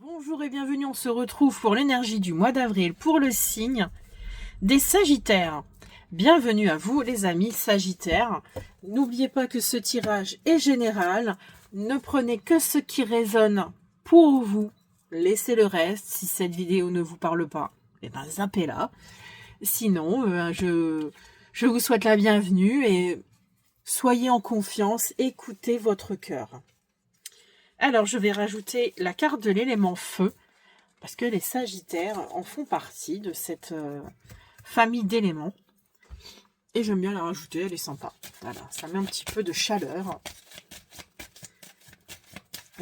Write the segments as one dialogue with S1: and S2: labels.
S1: Bonjour et bienvenue, on se retrouve pour l'énergie du mois d'avril pour le signe des Sagittaires. Bienvenue à vous les amis Sagittaires. N'oubliez pas que ce tirage est général. Ne prenez que ce qui résonne pour vous. Laissez le reste. Si cette vidéo ne vous parle pas, eh ben zappez-la. Sinon, je vous souhaite la bienvenue et soyez en confiance. Écoutez votre cœur. Alors, je vais rajouter la carte de l'élément feu. Parce que les Sagittaires en font partie de cette famille d'éléments. Et j'aime bien la rajouter, elle est sympa. Voilà, ça met un petit peu de chaleur.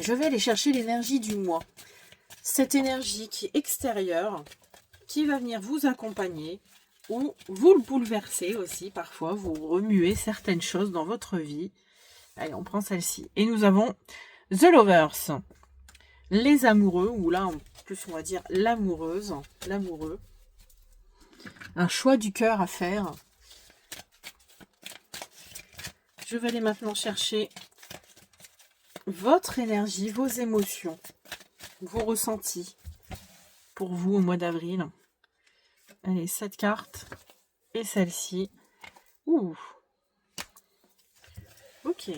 S1: Je vais aller chercher l'énergie du mois. Cette énergie qui est extérieure, qui va venir vous accompagner ou vous le bouleverser aussi. Parfois, vous remuez certaines choses dans votre vie. Allez, on prend celle-ci. Et nous avons The Lovers. Les amoureux, ou là, en plus, on va dire l'amoureuse, l'amoureux. Un choix du cœur à faire. Je vais aller maintenant chercher votre énergie, vos émotions, vos ressentis pour vous au mois d'avril. Allez, cette carte et celle-ci. Ouh. Ok.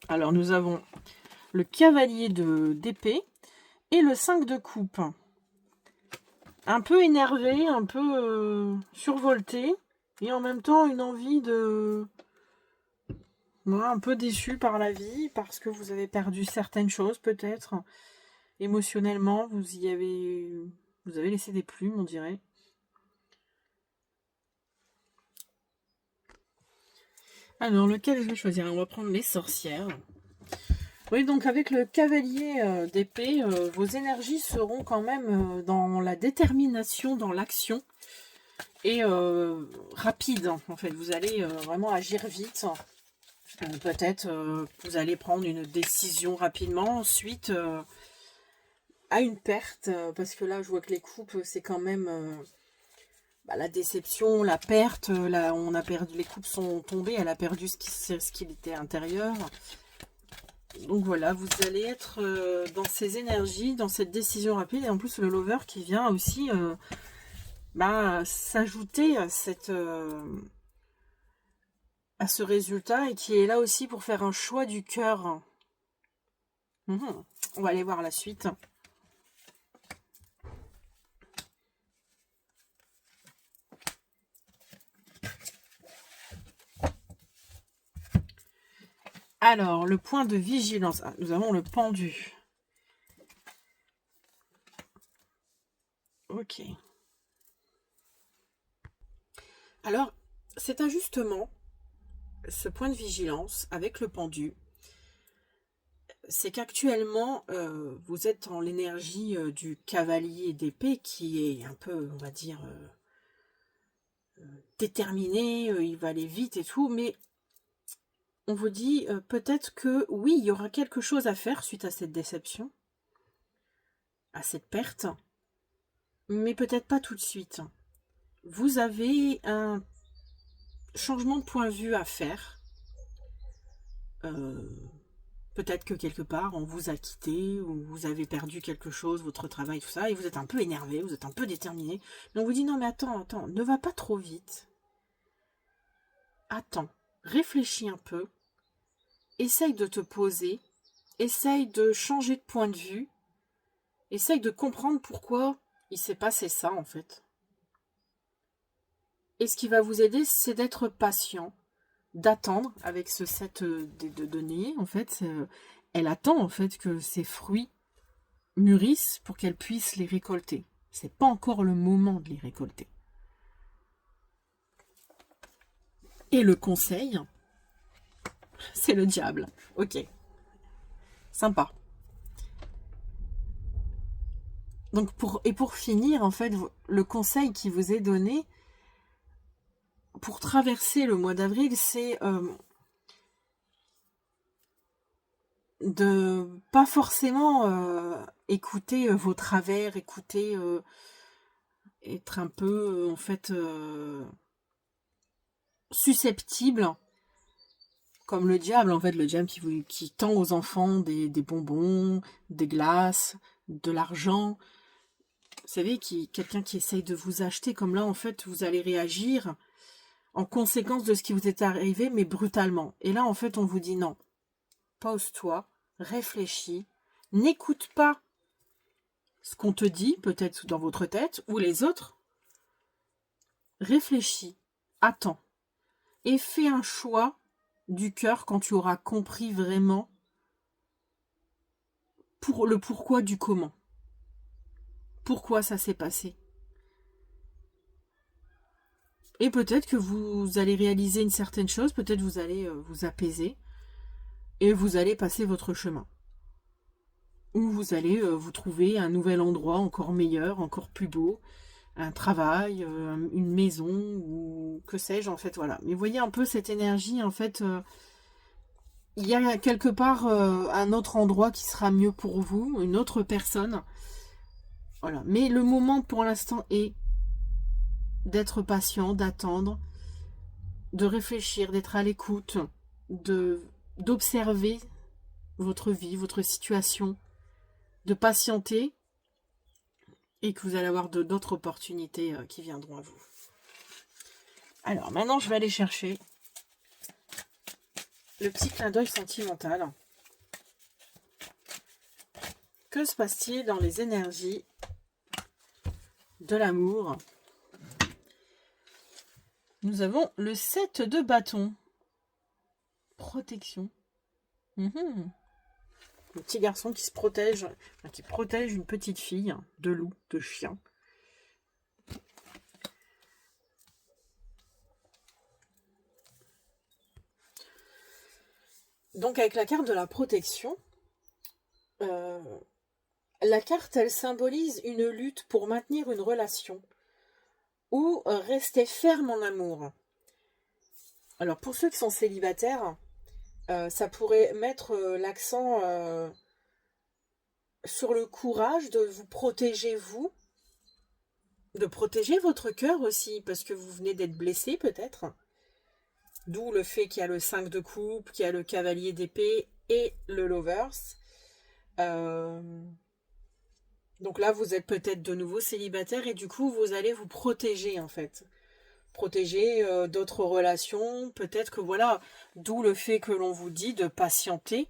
S1: Alors, nous avons le cavalier d'épée et le 5 de coupe. Un peu énervé, un peu survolté. Et en même temps, une envie de... Voilà, un peu déçu par la vie, parce que vous avez perdu certaines choses, peut-être. Émotionnellement, vous avez laissé des plumes, on dirait. Alors, lequel je vais choisir? On va prendre les sorcières. Oui, donc avec le cavalier d'épée, vos énergies seront quand même dans la détermination, dans l'action. Et rapide, en fait. Vous allez vraiment agir vite. Peut-être vous allez prendre une décision rapidement. Ensuite, à une perte, parce que là, je vois que les coupes, c'est quand même la déception, la perte. Là, on a perdu, les coupes sont tombées. Elle a perdu ce qu'il était intérieur. Donc voilà, vous allez être dans ces énergies, dans cette décision rapide. Et en plus, le lover qui vient aussi s'ajouter à à ce résultat et qui est là aussi pour faire un choix du cœur. On va aller voir la suite. Alors, le point de vigilance. Ah, nous avons le pendu. Ok. Alors, cet ajustement, ce point de vigilance avec le pendu, c'est qu'actuellement, vous êtes dans l'énergie du cavalier d'épée qui est un peu, on va dire, déterminé, il va aller vite et tout, mais on vous dit peut-être que oui, il y aura quelque chose à faire suite à cette déception, à cette perte, mais peut-être pas tout de suite. Vous avez un changement de point de vue à faire. Peut-être que quelque part on vous a quitté ou vous avez perdu quelque chose, votre travail, tout ça, et vous êtes un peu énervé, vous êtes un peu déterminé. Donc on vous dit non mais attends, ne va pas trop vite. Attends, réfléchis un peu, essaye de te poser, essaye de changer de point de vue, essaye de comprendre pourquoi il s'est passé ça en fait. Et ce qui va vous aider, c'est d'être patient, d'attendre avec ce set de données. En fait, elle attend en fait que ces fruits mûrissent pour qu'elle puisse les récolter. C'est pas encore le moment de les récolter. Et le conseil, c'est le diable. Ok, sympa. Donc pour finir, en fait, le conseil qui vous est donné pour traverser le mois d'avril, c'est de pas forcément écouter vos travers, écouter, être un peu en fait susceptible comme le diable, en fait, le diable qui tend aux enfants des bonbons, des glaces, de l'argent. Vous savez, quelqu'un qui essaye de vous acheter, comme là, en fait, vous allez réagir en conséquence de ce qui vous est arrivé, mais brutalement. Et là, en fait, on vous dit non. Pose-toi, réfléchis, n'écoute pas ce qu'on te dit, peut-être dans votre tête, ou les autres. Réfléchis, attends, et fais un choix du cœur quand tu auras compris vraiment pour le pourquoi du comment. Pourquoi ça s'est passé. Et peut-être que vous allez réaliser une certaine chose, peut-être vous allez vous apaiser, et vous allez passer votre chemin. Ou vous allez vous trouver un nouvel endroit encore meilleur, encore plus beau, un travail, une maison, ou que sais-je, en fait, voilà. Mais voyez un peu cette énergie, en fait, il y a quelque part un autre endroit qui sera mieux pour vous, une autre personne. Voilà. Mais le moment pour l'instant est d'être patient, d'attendre, de réfléchir, d'être à l'écoute, d'observer votre vie, votre situation, de patienter, et que vous allez avoir d'autres opportunités qui viendront à vous. Alors, maintenant, je vais aller chercher le petit clin d'œil sentimental. Que se passe-t-il dans les énergies de l'amour? Nous avons le 7 de bâton. Protection. Le petit garçon qui se protège, qui protège une petite fille de loup, de chien. Donc avec la carte de la protection, la carte, elle symbolise une lutte pour maintenir une relation ou rester ferme en amour. Alors pour ceux qui sont célibataires, ça pourrait mettre l'accent sur le courage de vous protéger vous, de protéger votre cœur aussi, parce que vous venez d'être blessé peut-être. D'où le fait qu'il y a le 5 de coupe, qu'il y a le cavalier d'épée et le lovers. Donc là, vous êtes peut-être de nouveau célibataire et du coup, vous allez vous protéger en fait. Protéger d'autres relations. Peut-être que voilà, d'où le fait que l'on vous dit de patienter,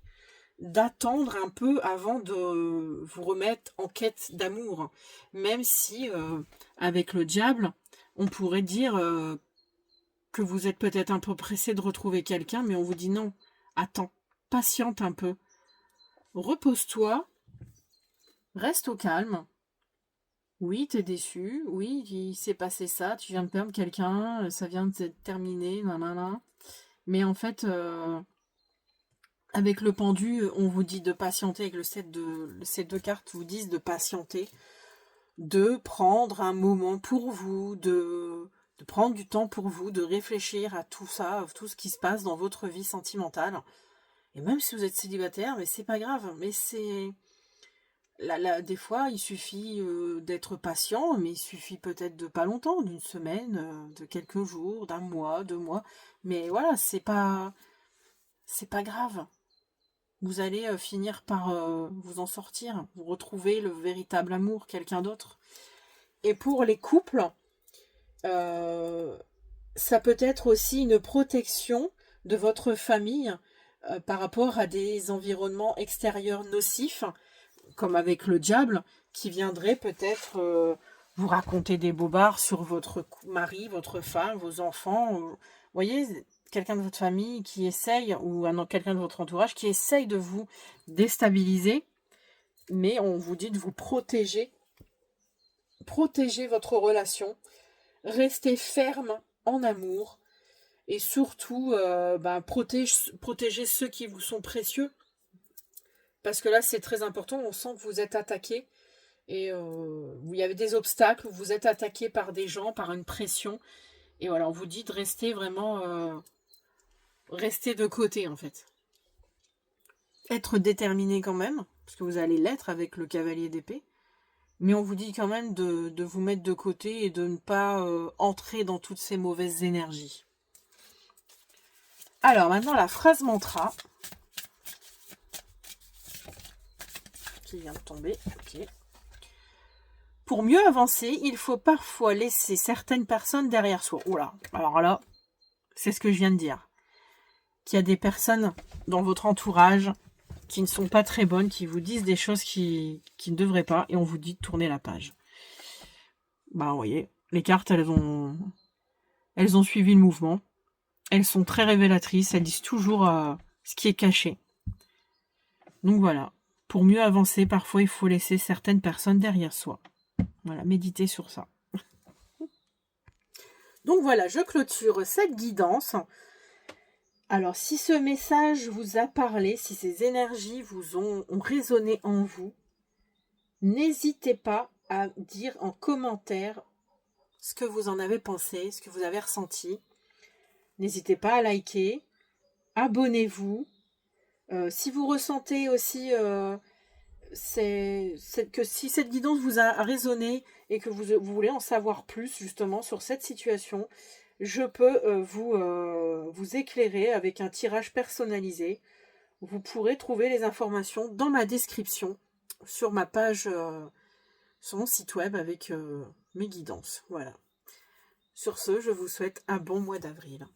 S1: d'attendre un peu avant de vous remettre en quête d'amour. Même si, avec le diable, on pourrait dire que vous êtes peut-être un peu pressé de retrouver quelqu'un, mais on vous dit non, attends, patiente un peu. Repose-toi, reste au calme. Oui, t'es déçu, oui, il s'est passé ça, tu viens de perdre quelqu'un, ça vient de se terminer, nanana. Mais en fait, avec le pendu, on vous dit de patienter, avec ces deux cartes vous disent de patienter, de prendre un moment pour vous, de prendre du temps pour vous, de réfléchir à tout ça, à tout ce qui se passe dans votre vie sentimentale. Et même si vous êtes célibataire, mais c'est pas grave, mais c'est... des fois, il suffit d'être patient, mais il suffit peut-être de pas longtemps, d'une semaine, de quelques jours, d'un mois, 2 mois. Mais voilà, c'est pas grave. Vous allez finir par vous en sortir, vous retrouver le véritable amour, quelqu'un d'autre. Et pour les couples, ça peut être aussi une protection de votre famille par rapport à des environnements extérieurs nocifs, comme avec le diable, qui viendrait peut-être vous raconter des bobards sur votre mari, votre femme, vos enfants. Vous voyez, quelqu'un de votre famille qui essaye, ou quelqu'un de votre entourage qui essaye de vous déstabiliser, mais on vous dit de vous protéger. Protégez votre relation, restez ferme en amour, et surtout protégez ceux qui vous sont précieux. Parce que là, c'est très important, on sent que vous êtes attaqué, et il y avait des obstacles, vous êtes attaqué par des gens, par une pression, et voilà, on vous dit de rester vraiment, rester de côté en fait. Être déterminé quand même, parce que vous allez l'être avec le cavalier d'épée, mais on vous dit quand même de vous mettre de côté et de ne pas entrer dans toutes ces mauvaises énergies. Alors, maintenant, la phrase mantra. Qui vient de tomber. Ok. Pour mieux avancer, il faut parfois laisser certaines personnes derrière soi. Oula, alors là, c'est ce que je viens de dire. Qu'il y a des personnes dans votre entourage qui ne sont pas très bonnes, qui vous disent des choses qui ne devraient pas, et on vous dit de tourner la page. Bah, vous voyez, les cartes, elles ont suivi le mouvement. Elles sont très révélatrices, elles disent toujours ce qui est caché. Donc voilà, pour mieux avancer, parfois il faut laisser certaines personnes derrière soi. Voilà, méditez sur ça. Donc voilà, je clôture cette guidance. Alors, si ce message vous a parlé, si ces énergies vous ont résonné en vous, n'hésitez pas à dire en commentaire ce que vous en avez pensé, ce que vous avez ressenti. N'hésitez pas à liker, abonnez-vous. Si vous ressentez aussi que si cette guidance vous a résonné et que vous voulez en savoir plus justement sur cette situation, je peux vous éclairer avec un tirage personnalisé. Vous pourrez trouver les informations dans ma description sur ma page, sur mon site web avec mes guidances. Voilà. Sur ce, je vous souhaite un bon mois d'avril.